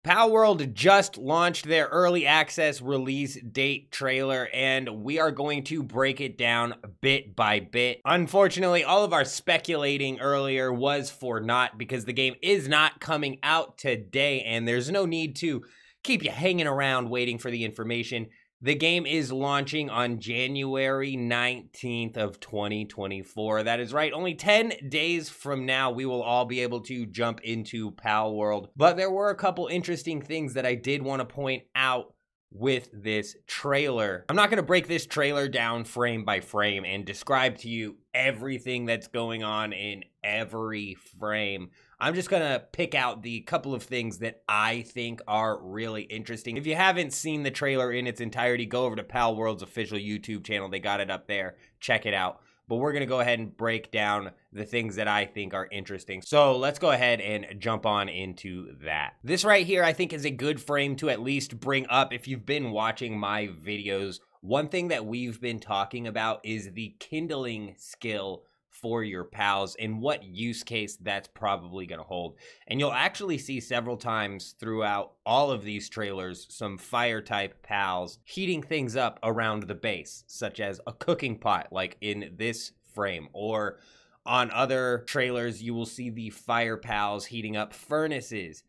Palworld just launched their early access release date trailer, and we are going to break it down bit by bit. Unfortunately, all of our speculating earlier was for naught because the game is not coming out today, and there's no need to keep you hanging around waiting for the information. The game is launching on January 19th of 2024. That is right, only 10 days from now, we will all be able to jump into Palworld. But there were a couple interesting things that I did want to point out with this trailer. I'm not going to break this trailer down frame by frame and describe to you everything that's going on in every frame. I'm just going to pick out the couple of things that I think are really interesting. If you haven't seen the trailer in its entirety, go over to Palworld's official YouTube channel. They got it up there. Check it out. But we're going to go ahead and break down the things that I think are interesting. So let's go ahead and jump on into that. This right here, I think, is a good frame to at least bring up if you've been watching my videos. One thing that we've been talking about is the kindling skill for your pals and what use case that's probably going to hold. And you'll actually see several times throughout all of these trailers some fire type pals heating things up around the base, such as a cooking pot like in this frame, or on other trailers you will see the fire pals heating up furnaces.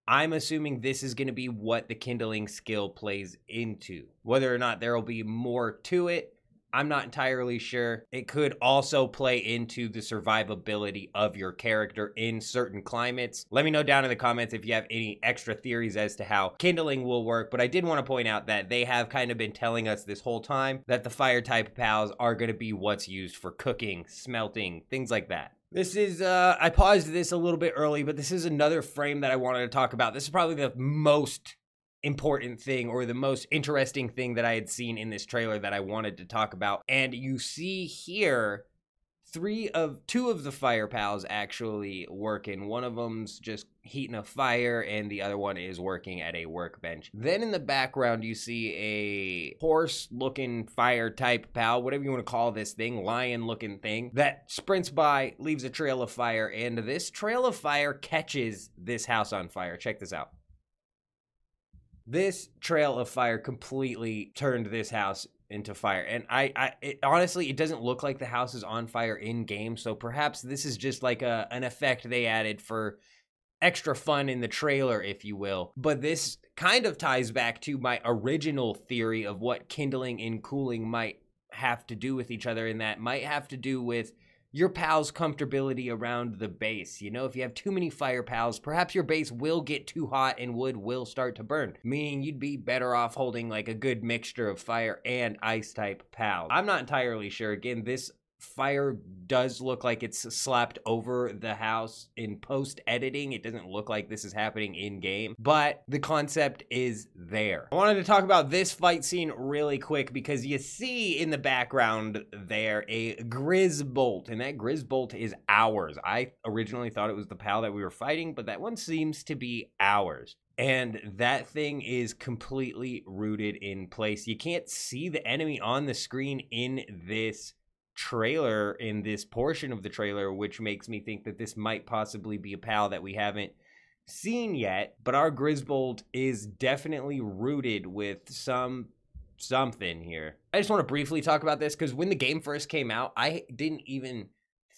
I'm assuming this is going to be what the kindling skill plays into. Whether or not there will be more to it, I'm not entirely sure. It could also play into the survivability of your character in certain climates. Let me know down in the comments if you have any extra theories as to how kindling will work, but I did want to point out that they have kind of been telling us this whole time that the fire type pals are going to be what's used for cooking, smelting, things like that. This is, I paused this a little bit early, but this is another frame that I wanted to talk about. This is probably the most important thing or the most interesting thing that I had seen in this trailer that I wanted to talk about. And you see here two of the fire pals actually working. One of them's just heating a fire and the other one is working at a workbench. Then in the background you see a horse looking fire type pal, whatever you want to call this thing, lion looking thing, that sprints by, leaves a trail of fire, and this trail of fire catches this house on fire. Check this out. This trail of fire completely turned this house into fire. And honestly, it doesn't look like the house is on fire in game. So perhaps this is just like an effect they added for extra fun in the trailer, if you will. But this kind of ties back to my original theory of what kindling and cooling might have to do with each other. And that might have to do with your pal's comfortability around the base. You know, if you have too many fire pals, perhaps your base will get too hot and wood will start to burn, meaning you'd be better off holding like a good mixture of fire and ice type pals. I'm not entirely sure. Again, this fire does look like it's slapped over the house in post editing. It doesn't look like this is happening in game, but the concept is there. I wanted to talk about this fight scene really quick because you see in the background there a Grizzbolt, and that Grizzbolt is ours. I originally thought it was the pal that we were fighting, but that one seems to be ours. And that thing is completely rooted in place. You can't see the enemy on the screen in this trailer, in this portion of the trailer, which makes me think that this might possibly be a pal that we haven't seen yet. But our Grizzbolt is definitely rooted with something here. I just want to briefly talk about this because when the game first came out, I didn't even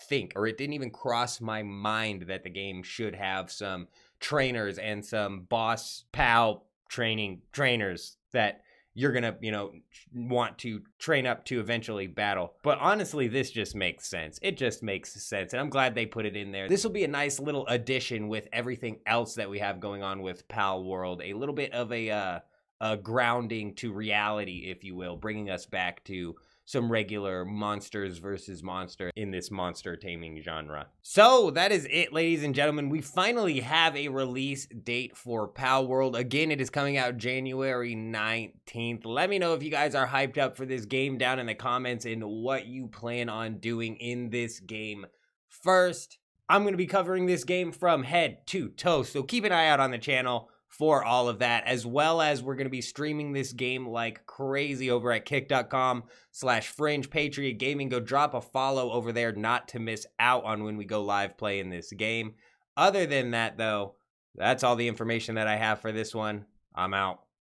think, or it didn't even cross my mind that the game should have some trainers and some boss pal trainers that you're gonna, you know, want to train up to eventually battle. But honestly, this just makes sense. It just makes sense, and I'm glad they put it in there. This will be a nice little addition with everything else that we have going on with Palworld. A little bit of a grounding to reality, if you will, bringing us back to some regular monsters versus monster in this monster taming genre. So that is it, ladies and gentlemen. We finally have a release date for Palworld. Again, it is coming out January 19th. Let me know if you guys are hyped up for this game down in the comments and what you plan on doing in this game. First, I'm going to be covering this game from head to toe, so keep an eye out on the channel for all of that, as well as we're going to be streaming this game like crazy over at kick.com/Fringe-Patriot-Gaming. Go drop a follow over there not to miss out on when we go live playing this game. Other than that, though, That's all the information that I have for this one. I'm out.